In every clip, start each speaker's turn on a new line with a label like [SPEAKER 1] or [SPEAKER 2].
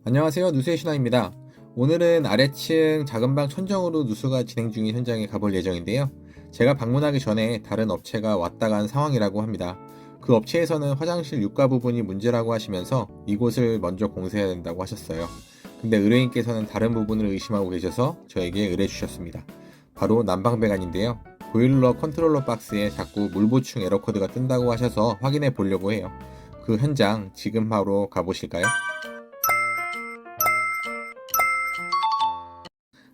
[SPEAKER 1] 안녕하세요. 누수의 신화입니다. 오늘은 아래층 작은 방 천정으로 누수가 진행 중인 현장에 가볼 예정인데요. 제가 방문하기 전에 다른 업체가 왔다 간 상황이라고 합니다. 그 업체에서는 화장실 육가 부분이 문제라고 하시면서 이곳을 먼저 공사해야 된다고 하셨어요. 근데 의뢰인께서는 다른 부분을 의심하고 계셔서 저에게 의뢰 주셨습니다. 바로 난방배관인데요. 보일러 컨트롤러 박스에 자꾸 물 보충 에러 코드가 뜬다고 하셔서 확인해 보려고 해요. 그 현장 지금 바로 가보실까요?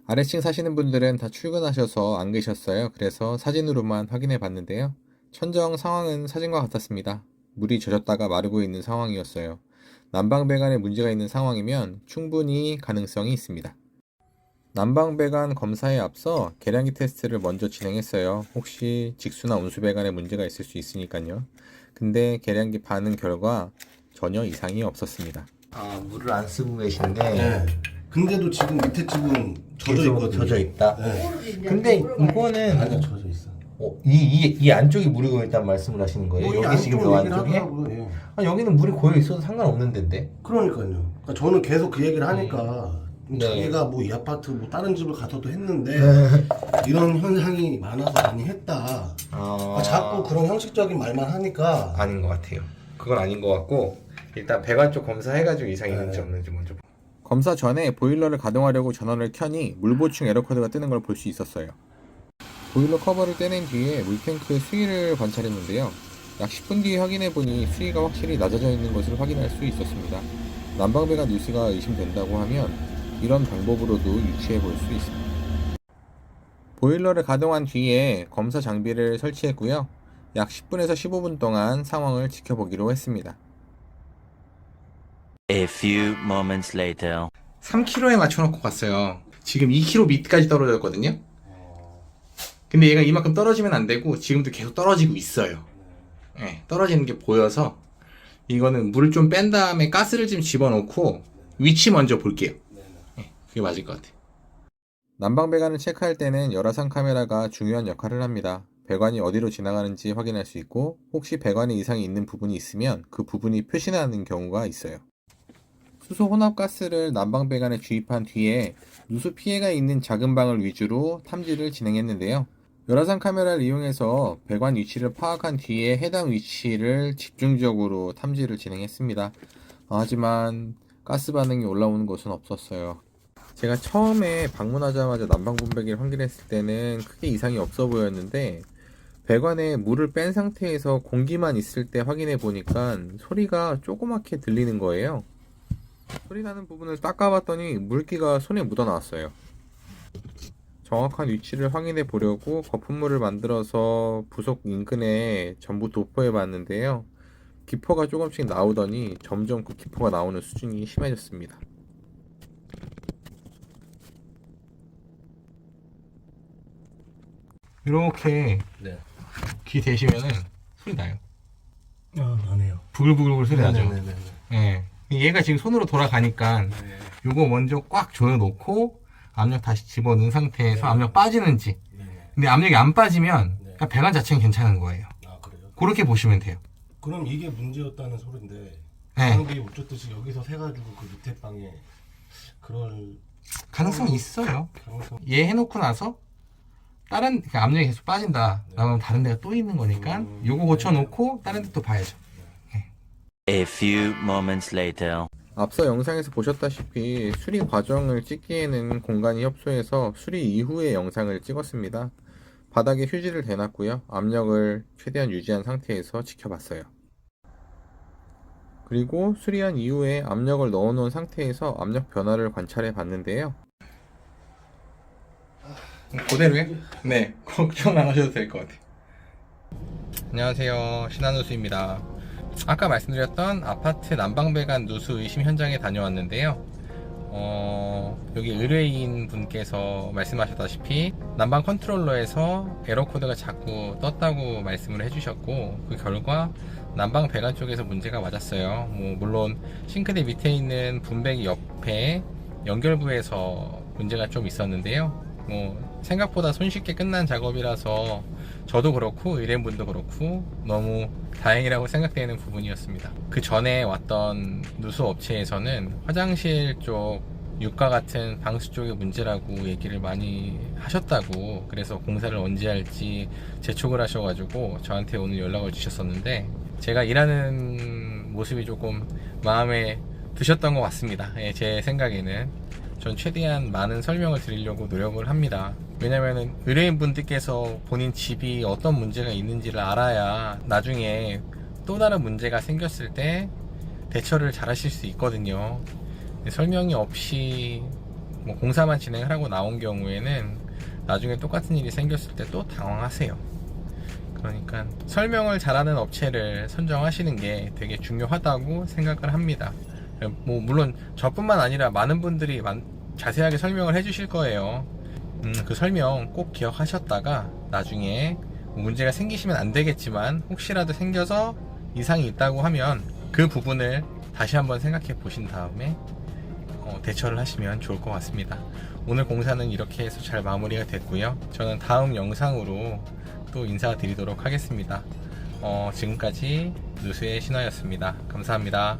[SPEAKER 1] 아래층 사시는 분들은 다 출근하셔서 안 계셨어요. 그래서 사진으로만 확인해 봤는데요. 천정 상황은 사진과 같았습니다. 물이 젖었다가 마르고 있는 상황이었어요. 난방배관에 문제가 있는 상황이면 충분히 가능성이 있습니다. 난방배관 검사에 앞서 계량기 테스트를 먼저 진행했어요. 혹시 직수나 온수배관에 문제가 있을 수 있으니까요. 근데 계량기 반응 결과 전혀 이상이 없었습니다.
[SPEAKER 2] 물을 안 쓰고 계신데
[SPEAKER 3] 네. 근데도 지금 밑에 집은 젖어
[SPEAKER 2] 계속
[SPEAKER 3] 있거든요.
[SPEAKER 2] 젖어 있다.
[SPEAKER 3] 네.
[SPEAKER 2] 근데 이거는
[SPEAKER 3] 아니야, 젖어 있어.
[SPEAKER 2] 이 안쪽이 물이 고여 있다는 말씀을 하시는 거예요?
[SPEAKER 3] 뭐
[SPEAKER 2] 여기 지금 요 안쪽에?
[SPEAKER 3] 하더라고요. 예.
[SPEAKER 2] 여기는 물이 고여 있어도 상관없는 데인데.
[SPEAKER 3] 그러니까요. 그러니까 저는 계속 그 얘기를 하니까
[SPEAKER 2] 네.
[SPEAKER 3] 자기가 뭐 이 아파트 뭐 다른 집을 가서도 했는데 이런 현상이 많아서 많이 했다. 자꾸 그런 형식적인 말만 하니까
[SPEAKER 1] 아닌 것 같아요. 그건 아닌 것 같고 일단 배관 쪽 검사해가지고 이상이 있는지 없는지 먼저 검사 전에 보일러를 가동하려고 전원을 켜니 물 보충 에러 코드가 뜨는 걸 볼 수 있었어요. 보일러 커버를 떼낸 뒤에 물탱크 수위를 관찰했는데요. 약 10분 뒤에 확인해보니 수위가 확실히 낮아져 있는 것을 확인할 수 있었습니다. 난방배관 누수가 의심된다고 하면 이런 방법으로도 유추해 볼 수 있습니다. 보일러를 가동한 뒤에 검사 장비를 설치했고요. 약 10분에서 15분 동안 상황을 지켜보기로 했습니다.
[SPEAKER 4] A few moments later.
[SPEAKER 1] 3kg에 맞춰놓고 갔어요. 지금 2kg 밑까지 떨어졌거든요. 근데 얘가 이만큼 떨어지면 안 되고 지금도 계속 떨어지고 있어요. 네, 떨어지는 게 보여서 이거는 물을 좀 뺀 다음에 가스를 좀 집어넣고 위치 먼저 볼게요. 네, 그게 맞을 것 같아요. 난방배관을 체크할 때는 열화상 카메라가 중요한 역할을 합니다. 배관이 어디로 지나가는지 확인할 수 있고 혹시 배관에 이상이 있는 부분이 있으면 그 부분이 표시나는 경우가 있어요. 수소 혼합가스를 난방배관에 주입한 뒤에 누수 피해가 있는 작은 방을 위주로 탐지를 진행했는데요. 열화상 카메라를 이용해서 배관 위치를 파악한 뒤에 해당 위치를 집중적으로 탐지를 진행했습니다. 하지만 가스 반응이 올라오는 것은 없었어요. 제가 처음에 방문하자마자 난방 분배기를 확인했을 때는 크게 이상이 없어 보였는데 배관에 물을 뺀 상태에서 공기만 있을 때 확인해 보니까 소리가 조그맣게 들리는 거예요. 소리 나는 부분을 닦아봤더니 물기가 손에 묻어 나왔어요. 정확한 위치를 확인해 보려고 거품물을 만들어서 부속 인근에 전부 도포해 봤는데요. 기포가 조금씩 나오더니 점점 그 기포가 나오는 수준이 심해졌습니다. 이렇게
[SPEAKER 3] 네.
[SPEAKER 1] 귀 대시면은 소리 나요.
[SPEAKER 3] 나네요.
[SPEAKER 1] 부글부글 소리 나죠.
[SPEAKER 3] 네네네.
[SPEAKER 1] 예. 얘가 지금 손으로 돌아가니까 요거 먼저 꽉 조여놓고 압력 다시 집어넣은 상태에서 압력 빠지는지. 근데 압력이 안 빠지면 그냥 배관 자체는 괜찮은 거예요.
[SPEAKER 3] 그래요?
[SPEAKER 1] 그렇게 보시면 돼요.
[SPEAKER 3] 그럼 이게 문제였다는 소린데
[SPEAKER 1] 네.
[SPEAKER 3] 다른 게 어쩌듯이 여기서 세가지고 그 밑에 방에 그럴
[SPEAKER 1] 가능성이 있어요.
[SPEAKER 3] 가능성.
[SPEAKER 1] 얘 해놓고 나서 다른 그러니까 압력이 계속 빠진다. 그러면 다른 데가 또 있는 거니까 요거 고쳐놓고 다른 데 또 봐야죠.
[SPEAKER 4] A few moments later.
[SPEAKER 1] 앞서 영상에서 보셨다시피 수리 과정을 찍기에는 공간이 협소해서 수리 이후의 영상을 찍었습니다. 바닥에 휴지를 대놨고요. 압력을 최대한 유지한 상태에서 지켜봤어요. 그리고 수리한 이후에 압력을 넣어놓은 상태에서 압력 변화를 관찰해 봤는데요. 그대로요? 네, 걱정 안 하셔도 될 것 같아요. 안녕하세요, 신한누수입니다. 아까 말씀드렸던 아파트 난방배관 누수 의심 현장에 다녀왔는데요. 여기 의뢰인 분께서 말씀하셨다시피 난방 컨트롤러에서 에러 코드가 자꾸 떴다고 말씀을 해주셨고 그 결과 난방 배관 쪽에서 문제가 맞았어요. 물론 싱크대 밑에 있는 분배기 옆에 연결부에서 문제가 좀 있었는데요. 생각보다 손쉽게 끝난 작업이라서 저도 그렇고 의뢰인분도 그렇고 너무 다행이라고 생각되는 부분이었습니다. 그 전에 왔던 누수 업체에서는 화장실 쪽 육과 같은 방수 쪽의 문제라고 얘기를 많이 하셨다고, 그래서 공사를 언제 할지 재촉을 하셔가지고 저한테 오늘 연락을 주셨었는데, 제가 일하는 모습이 조금 마음에 드셨던 것 같습니다. 예, 제 생각에는 전 최대한 많은 설명을 드리려고 노력을 합니다. 왜냐면은 의뢰인분들께서 본인 집이 어떤 문제가 있는지를 알아야 나중에 또 다른 문제가 생겼을 때 대처를 잘 하실 수 있거든요. 설명이 없이 뭐 공사만 진행을 하고 나온 경우에는 나중에 똑같은 일이 생겼을 때 또 당황하세요. 그러니까 설명을 잘하는 업체를 선정하시는 게 되게 중요하다고 생각을 합니다. 뭐 물론 저뿐만 아니라 많은 분들이 자세하게 설명을 해주실 거예요. 그 설명 꼭 기억하셨다가 나중에 문제가 생기시면 안 되겠지만 혹시라도 생겨서 이상이 있다고 하면 그 부분을 다시 한번 생각해 보신 다음에 대처를 하시면 좋을 것 같습니다. 오늘 공사는 이렇게 해서 잘 마무리가 됐고요. 저는 다음 영상으로 또 인사드리도록 하겠습니다. 지금까지 누수의 신화였습니다. 감사합니다.